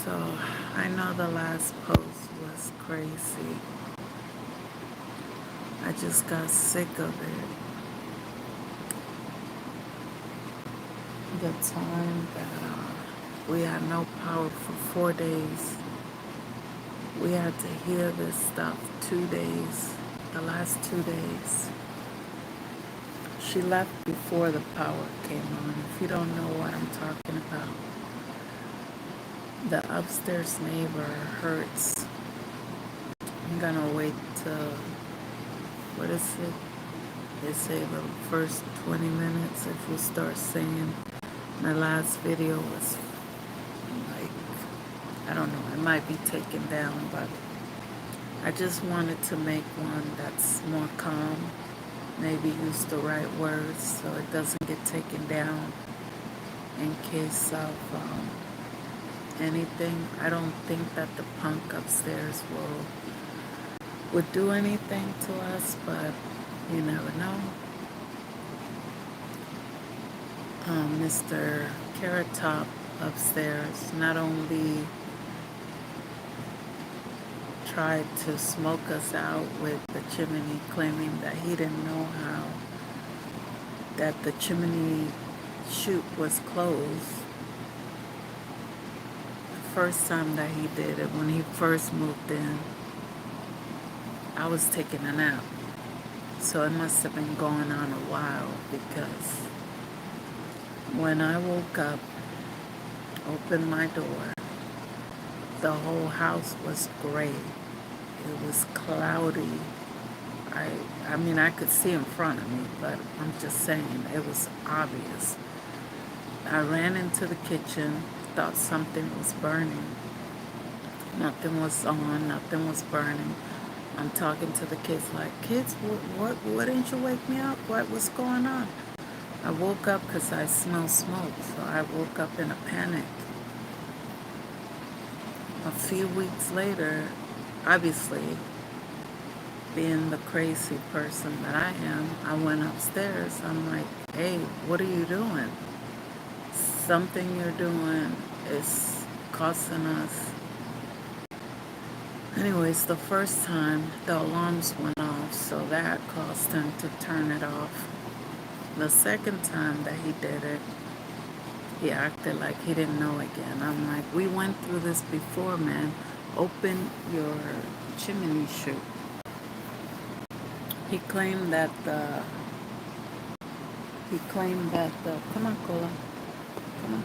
So I know the last post was crazy. I just got sick of it. The time that we had no power for 4 days. We had to hear this stuff 2 days, the last 2 days. She left before the power came on. If you don't know what I'm talking about, the upstairs neighbor hurts. I'm gonna wait till, what is it? They say the first 20 minutes if you start singing. My last video was like, I don't know, it might be taken down, but I just wanted to make one that's more calm, maybe use the right words so it doesn't get taken down in case of anything. I don't think that the punk upstairs would do anything to us, but you never know. Mr. Carrot Top upstairs not only tried to smoke us out with the chimney, claiming that he didn't know how, that the chimney chute was closed. The first time that he did it, when he first moved in, I was taking a nap. So it must have been going on a while, because when I woke up, opened my door, the whole house was gray. It was cloudy. I mean, I could see in front of me, but I'm just saying, it was obvious. I ran into the kitchen, thought something was burning. Nothing was on, nothing was burning. I'm talking to the kids like, kids, what didn't you wake me up? What's going on? I woke up because I smelled smoke, so I woke up in a panic. A few weeks later, obviously, being the crazy person that I am, I went upstairs. I'm like, hey, what are you doing? Something you're doing is costing us. Anyways, the first time the alarms went off, so that caused him to turn it off. The second time that he did it, he acted like he didn't know again. I'm like, we went through this before, man. Open your chimney chute. He claimed that come on, Cola, come on.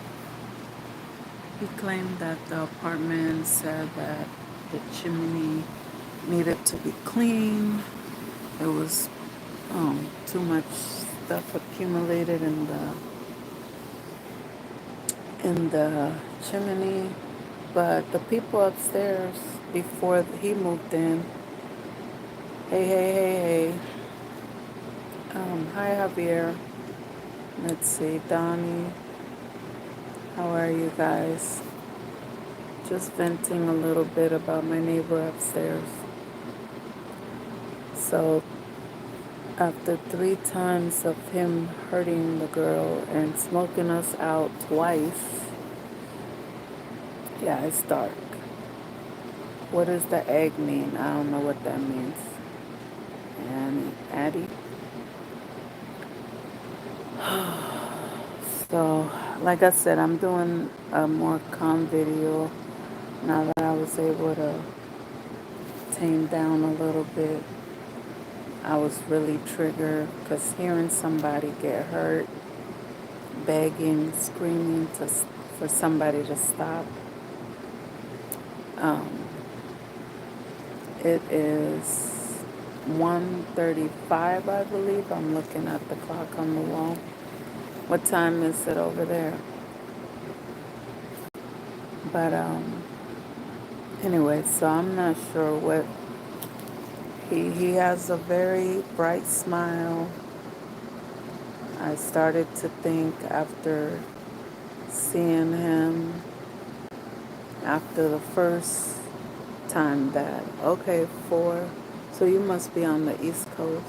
He claimed that the apartment said that the chimney needed to be clean. It was too much stuff accumulated in the chimney. But the people upstairs, before he moved in, hey. Hi, Javier. Let's see, Donnie. How are you guys? Just venting a little bit about my neighbor upstairs. So, after 3 times of him hurting the girl and smoking us out twice, yeah, it's dark. What does the egg mean? I don't know what that means. And Addie. So, like I said, I'm doing a more calm video now that I was able to tame down a little bit. I was really triggered because hearing somebody get hurt, begging, screaming for somebody to stop. It is 1:35, I believe. I'm looking at the clock on the wall. What time is it over there? But anyway, so I'm not sure what he has a very bright smile. I started to think after seeing him after the first time that, okay, 4, so you must be on the East Coast.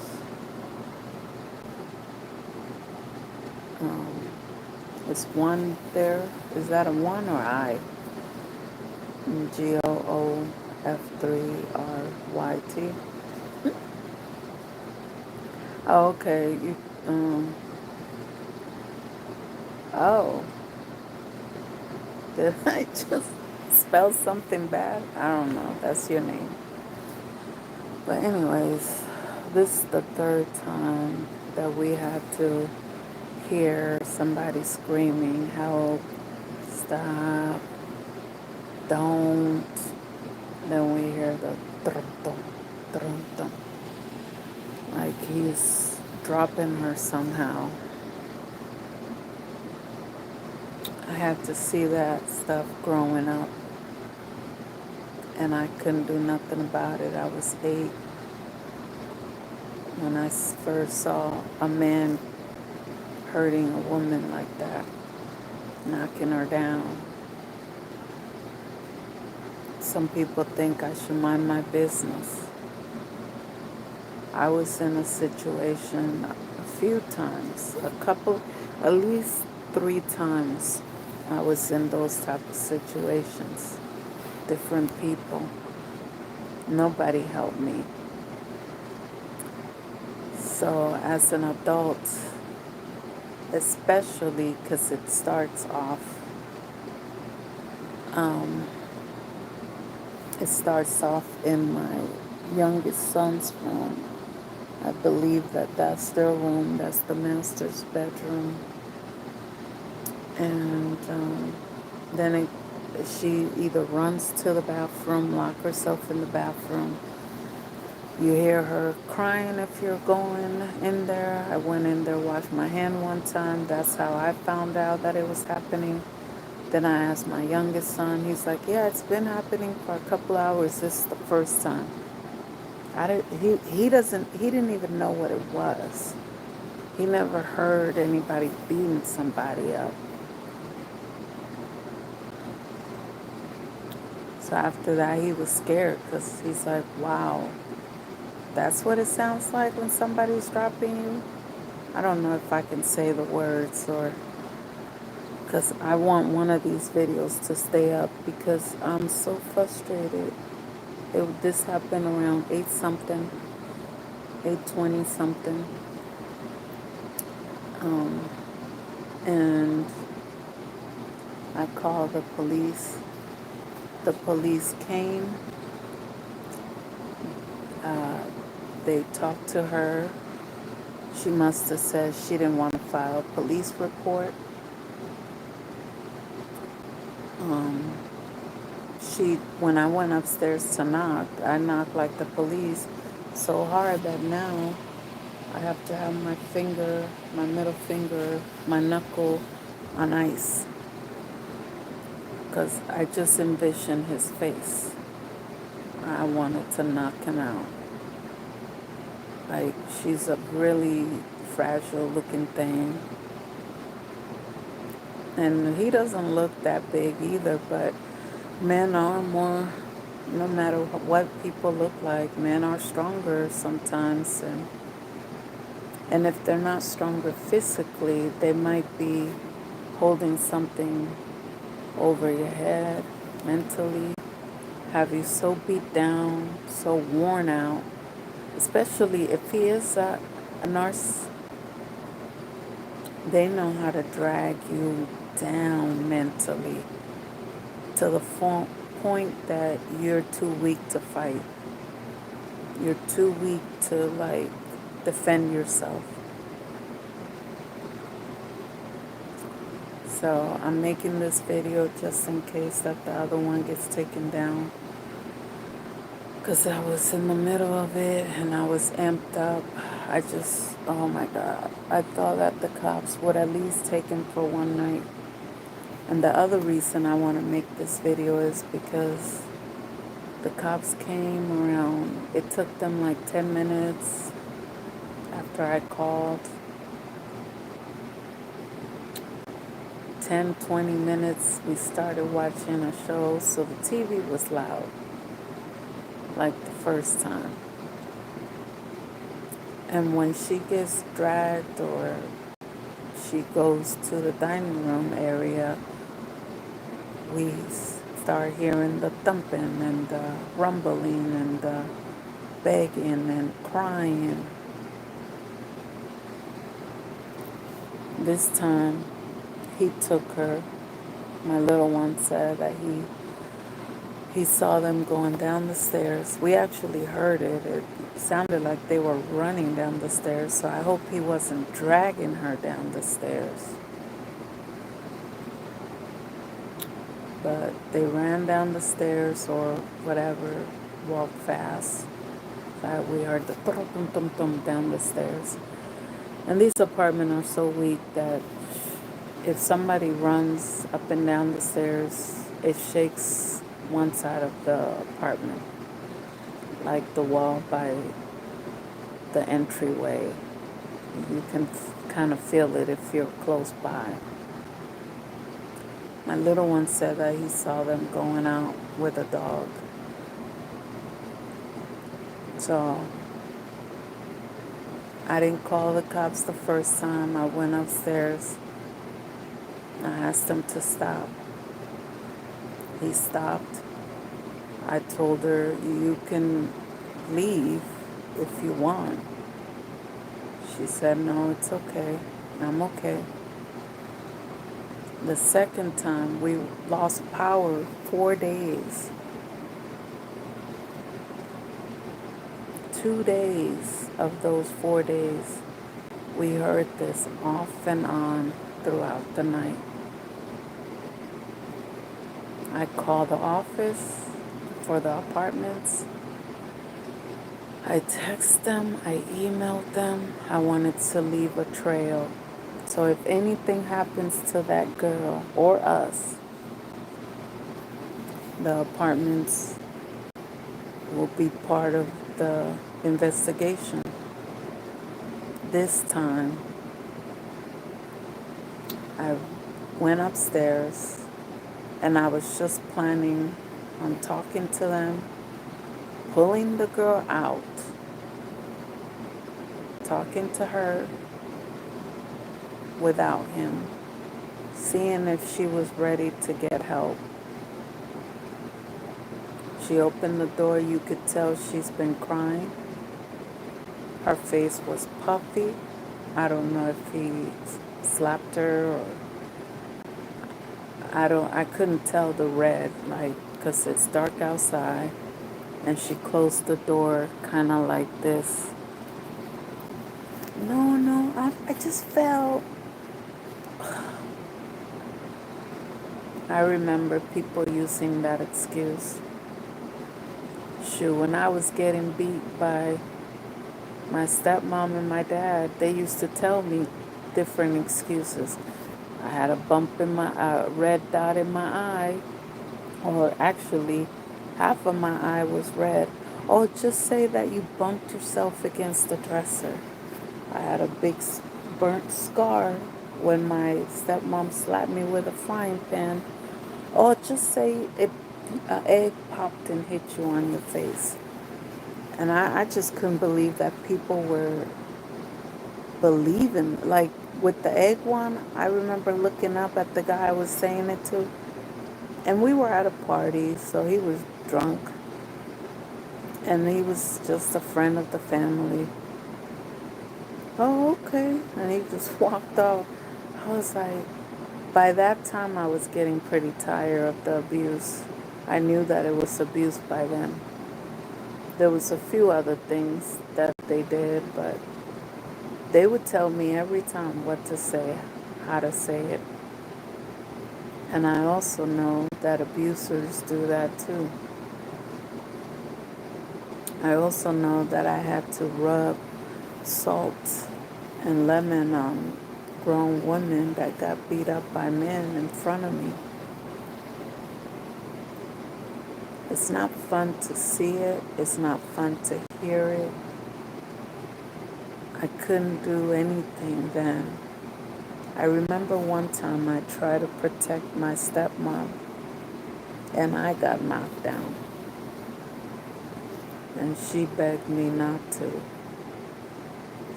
It's 1 there. Is that a 1 or I? GOOF3RYT. Oh, okay. Um, oh, did I just spell something bad? I don't know. That's your name. But anyways, this is the third time that we had to hear somebody screaming, help, stop, don't. Then we hear the trum-tum, trum-tum. Like he's dropping her somehow. I had to see that stuff growing up, and I couldn't do nothing about it. I was 8 when I first saw a man hurting a woman like that, knocking her down. Some people think I should mind my business. I was in a situation a few times, at least 3 times. I was in those type of situations. Different people. Nobody helped me. So as an adult, especially because it starts off, um, in my youngest son's room. I believe that that's their room, that's the master's bedroom. And then she either runs to the bathroom, lock herself in the bathroom. You hear her crying if you're going in there. I went in there, washed my hand one time. That's how I found out that it was happening. Then I asked my youngest son. He's like, yeah, it's been happening for a couple hours. This is the first time. He didn't even know what it was. He never heard anybody beating somebody up. So after that, he was scared because he's like, wow, that's what it sounds like when somebody's dropping you. I don't know if I can say the words or because I want one of these videos to stay up because I'm so frustrated. This happened around 8 something, 8:20 something. And I called the police. The police came. They talked to her. She must have said she didn't want to file a police report. When I went upstairs to knock, I knocked like the police so hard that now I have to have my finger, my middle finger, my knuckle on ice. Because I just envisioned his face. I wanted to knock him out. Like, she's a really fragile looking thing. And he doesn't look that big either, but men are more, no matter what people look like, men are stronger sometimes. And if they're not stronger physically, they might be holding something over your head mentally, have you so beat down, so worn out, especially if he is a narcissist. They know how to drag you down mentally to the point that you're too weak to fight. You're too weak to, like, defend yourself. So I'm making this video just in case that the other one gets taken down. Because I was in the middle of it and I was amped up. Oh my God. I thought that the cops would at least take him for one night. And the other reason I want to make this video is because the cops came around. It took them like 10 minutes after I called. 10, 20 minutes, we started watching a show, so the TV was loud, like the first time. And when she gets dragged or she goes to the dining room area, we Start hearing the thumping and the rumbling and the begging and crying. This time, he took her. My little one said that he saw them going down the stairs. We actually heard it. It sounded like they were running down the stairs, so I hope he wasn't dragging her down the stairs. But they ran down the stairs or whatever, walked fast. That we heard the thum thum thum thum down the stairs. And these apartments are so weak that if somebody runs up and down the stairs, it shakes one side of the apartment, like the wall by the entryway. You can kind of feel it if you're close by. My little one said that he saw them going out with a dog. So I didn't call the cops the first time. I went upstairs. I asked him to stop. He stopped. I told her, you can leave if you want. She said, no, it's okay. I'm okay. The second time, we lost power 4 days. 2 days of those 4 days, we heard this off and on throughout the night. I called the office for the apartments. I texted them, I emailed them. I wanted to leave a trail. So if anything happens to that girl or us, the apartments will be part of the investigation. This time, I went upstairs and I was just planning on talking to them, pulling the girl out, talking to her without him, seeing if she was ready to get help. She opened the door. You could tell she's been crying. Her face was puffy. I don't know if he slapped her or I couldn't tell the red, like, because it's dark outside. And she closed the door kind of like this. No, I just fell. I remember people using that excuse. Shoot, when I was getting beat by my stepmom and my dad, they used to tell me different excuses. I had a bump in my red dot in my eye, or actually half of my eye was red. Oh, just say that you bumped yourself against the dresser. I had a big burnt scar when my stepmom slapped me with a frying pan. Or just say an egg popped and hit you on your face. And I just couldn't believe that people were believing. Like with the egg one, I remember looking up at the guy I was saying it to. And we were at a party, so he was drunk. And he was just a friend of the family. Oh, okay. And he just walked off. I was like, by that time I was getting pretty tired of the abuse. I knew that it was abuse by them. There was a few other things that they did, but they would tell me every time what to say, how to say it. And I also know that abusers do that too. I also know that I had to rub salt and lemon on grown women that got beat up by men in front of me. It's not fun to see it. It's not fun to hear it. I couldn't do anything then. I remember one time I tried to protect my stepmom and I got knocked down. And she begged me not to.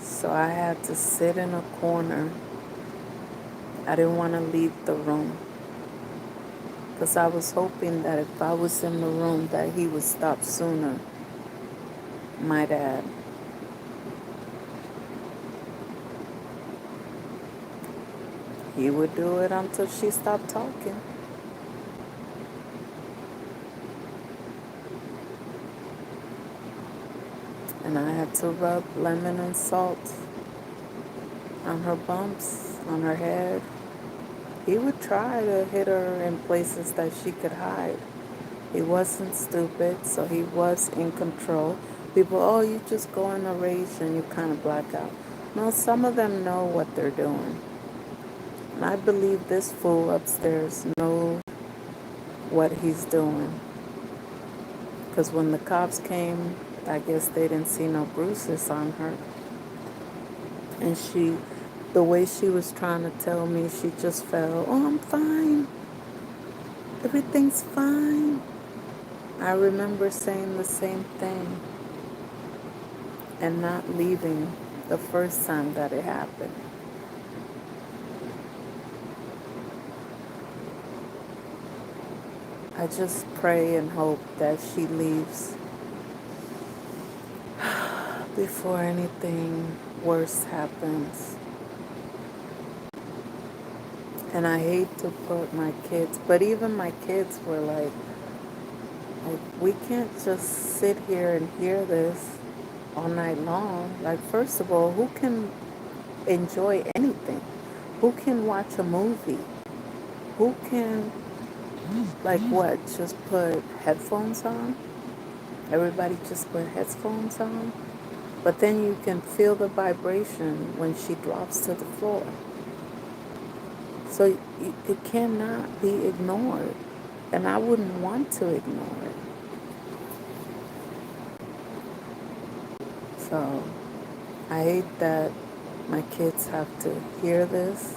So I had to sit in a corner. I didn't want to leave the room Because I was hoping that if I was in the room that he would stop sooner. My dad. He would do it until she stopped talking. And I had to rub lemon and salt on her bumps, on her head. He would try to hit her in places that she could hide. He wasn't stupid, so he was in control. People, oh, you just go in a rage and you kind of black out. No, some of them know what they're doing. And I believe this fool upstairs knows what he's doing. Because when the cops came, I guess they didn't see no bruises on her. And the way she was trying to tell me, she just fell, oh, I'm fine. Everything's fine. I remember saying the same thing and not leaving the first time that it happened. I just pray and hope that she leaves before anything worse happens. And I hate to put my kids, but even my kids were like, we can't just sit here and hear this all night long. Like, first of all, who can enjoy anything? Who can watch a movie? Who can, like, what, just put headphones on? Everybody just put headphones on? But then you can feel the vibration when she drops to the floor. So it cannot be ignored. And I wouldn't want to ignore it. So I hate that my kids have to hear this.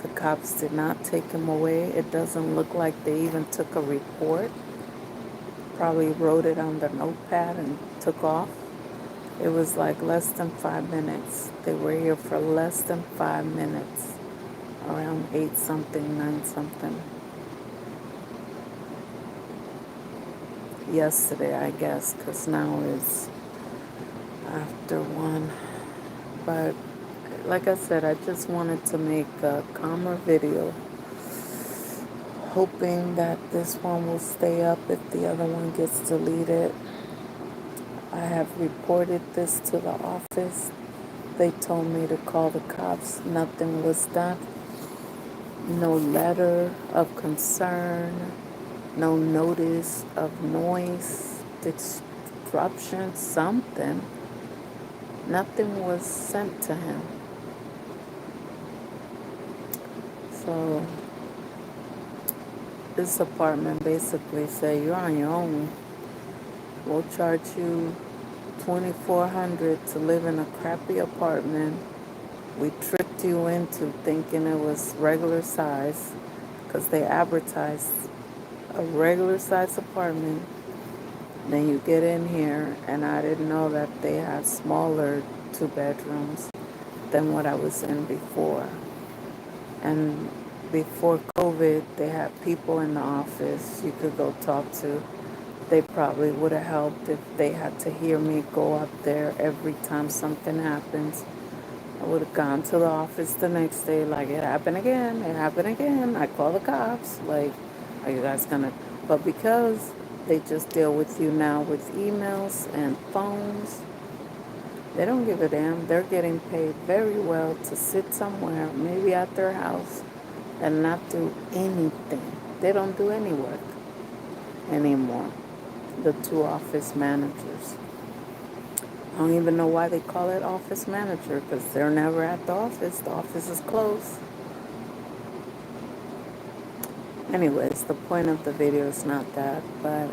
The cops did not take him away. It doesn't look like they even took a report. Probably wrote it on their notepad and took off. It was like less than 5 minutes. They were here for less than 5 minutes. Around 8 something, 9 something. Yesterday, I guess, because now it's after 1. But like I said, I just wanted to make a calmer video, hoping that this one will stay up if the other one gets deleted. I have reported this to the office. They told me to call the cops. Nothing was done. No letter of concern, no notice of noise, disruption, something. Nothing was sent to him. So this apartment basically said, you're on your own. We'll charge you $2,400 to live in a crappy apartment. We tricked you into thinking it was regular size because they advertised a regular size apartment. Then you get in here, and I didn't know that they had smaller 2 bedrooms than what I was in before. And before COVID, they had people in the office you could go talk to. They probably would have helped if they had to hear me go up there every time something happens. I would have gone to the office the next day, like, it happened again, it happened again. I call the cops, like, are you guys gonna? But because they just deal with you now with emails and phones, they don't give a damn. They're getting paid very well to sit somewhere, maybe at their house, and not do anything. They don't do any work anymore. The 2 office managers. I don't even know why they call it office manager, because they're never at the office. The office is closed. Anyways, the point of the video is not that, but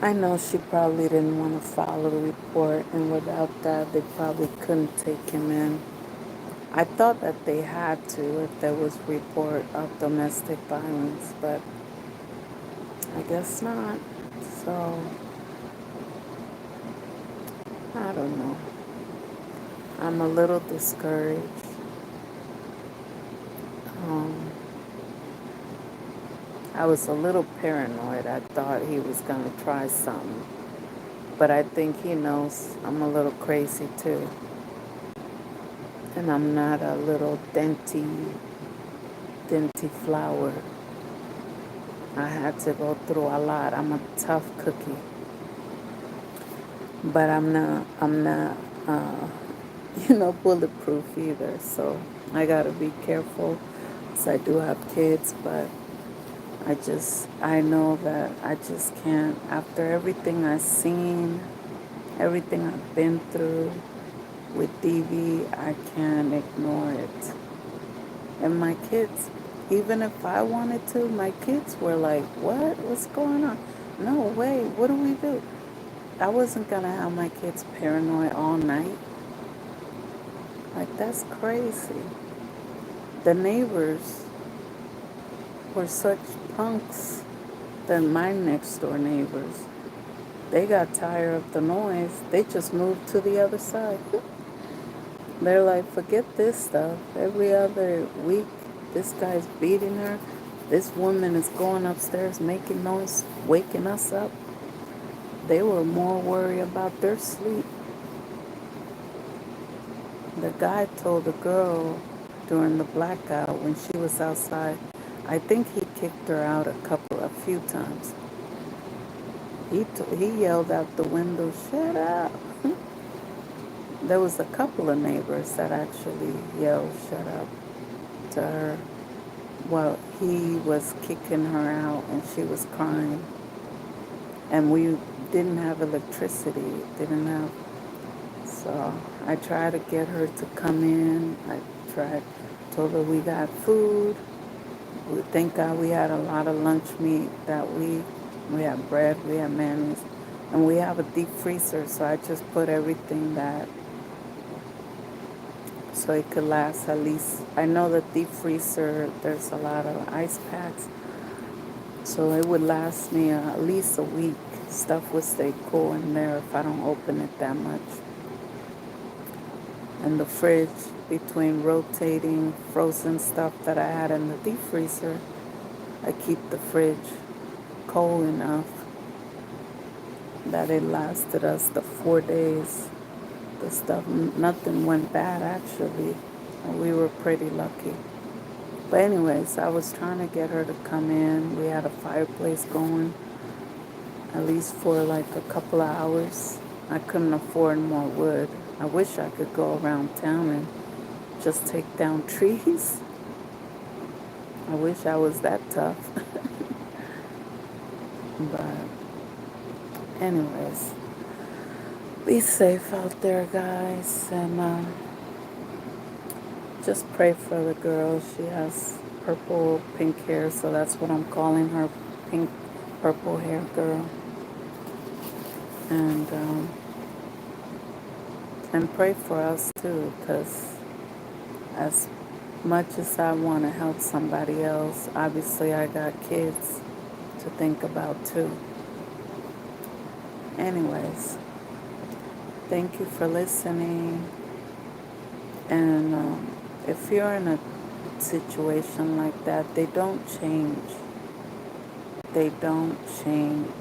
I know she probably didn't want to file a report, and without that, they probably couldn't take him in. I thought that they had to if there was report of domestic violence, but I guess not. So, I don't know. I'm a little discouraged. I was a little paranoid. I thought he was going to try something. But I think he knows I'm a little crazy too. And I'm not a little dainty flower. I had to go through a lot. I'm a tough cookie. But I'm not, uh, bulletproof either. So I gotta be careful. So I do have kids, but I know that I just can't, after everything I've seen, everything I've been through with DV, I can't ignore it. And my kids, even if I wanted to, my kids were like, what? What's going on? No way. What do we do? I wasn't going to have my kids paranoid all night. Like, that's crazy. The neighbors were such punks. Than my next door neighbors. They got tired of the noise. They just moved to the other side. They're like, forget this stuff. Every other week, this guy's beating her. This woman is going upstairs making noise, waking us up. They were more worried about their sleep. The guy told the girl during the blackout when she was outside, I think he kicked her out a few times. He yelled out the window, shut up. There was a couple of neighbors that actually yelled, shut up to her while he was kicking her out and she was crying. And we didn't have electricity, so I tried to get her to come in. Told her we got food. Thank God we had a lot of lunch meat that week. We had bread, we had mayonnaise, and we have a deep freezer, so I just put everything so it could last at least. I know the deep freezer, there's a lot of ice packs, so it would last me at least a week. Stuff would stay cool in there if I don't open it that much. And the fridge, between rotating frozen stuff that I had in the deep freezer, I keep the fridge cold enough that it lasted us the 4 days. The stuff, nothing went bad actually. And we were pretty lucky. But anyways, I was trying to get her to come in. We had a fireplace going, at least for like a couple of hours. I couldn't afford more wood. I wish I could go around town and just take down trees. I wish I was that tough. But anyways, be safe out there, guys, and just pray for the girl. She has purple, pink hair, so that's what I'm calling her, pink, purple hair girl. And pray for us too, because as much as I want to help somebody else, obviously I got kids to think about too. Anyways, thank you for listening. And if you're in a situation like that, they don't change. They don't change.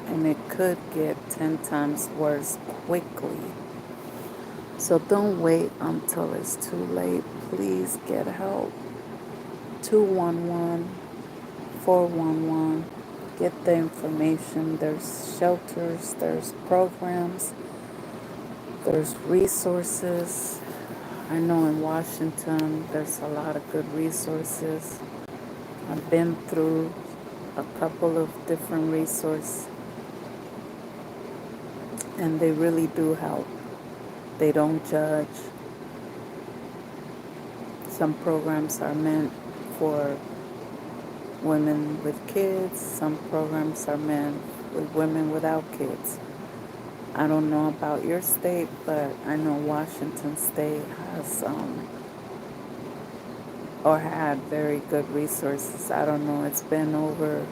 And it could get 10 times worse quickly. So don't wait until it's too late. Please get help. 211, 411. Get the information. There's shelters, there's programs, there's resources. I know in Washington there's a lot of good resources. I've been through a couple of different resources, and they really do help. They don't judge. Some programs are meant for women with kids. Some programs are meant with women without kids. I don't know about your state, but I know Washington State has or had very good resources. I don't know. It's been over,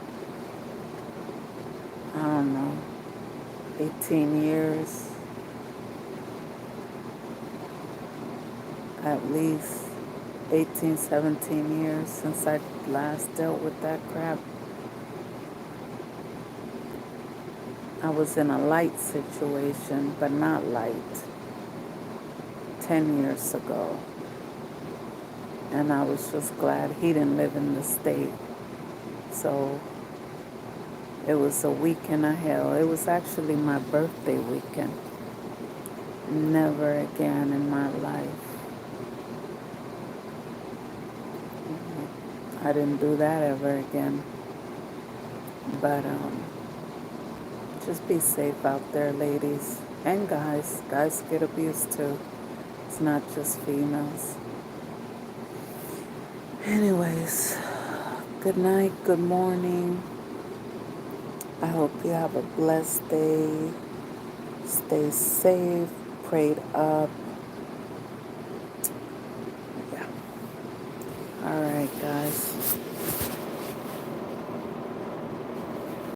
18 years. at least 18, 17 years since I last dealt with that crap. I was in a light situation, but not light, 10 years ago. And I was just glad he didn't live in the state. So it was a weekend of hell. It was actually my birthday weekend. Never again in my life. I didn't do that ever again. But just be safe out there, ladies and guys. Guys get abused too. It's not just females. Anyways, good night, good morning. I hope you have a blessed day. Stay safe, prayed up. Yeah. All right, guys.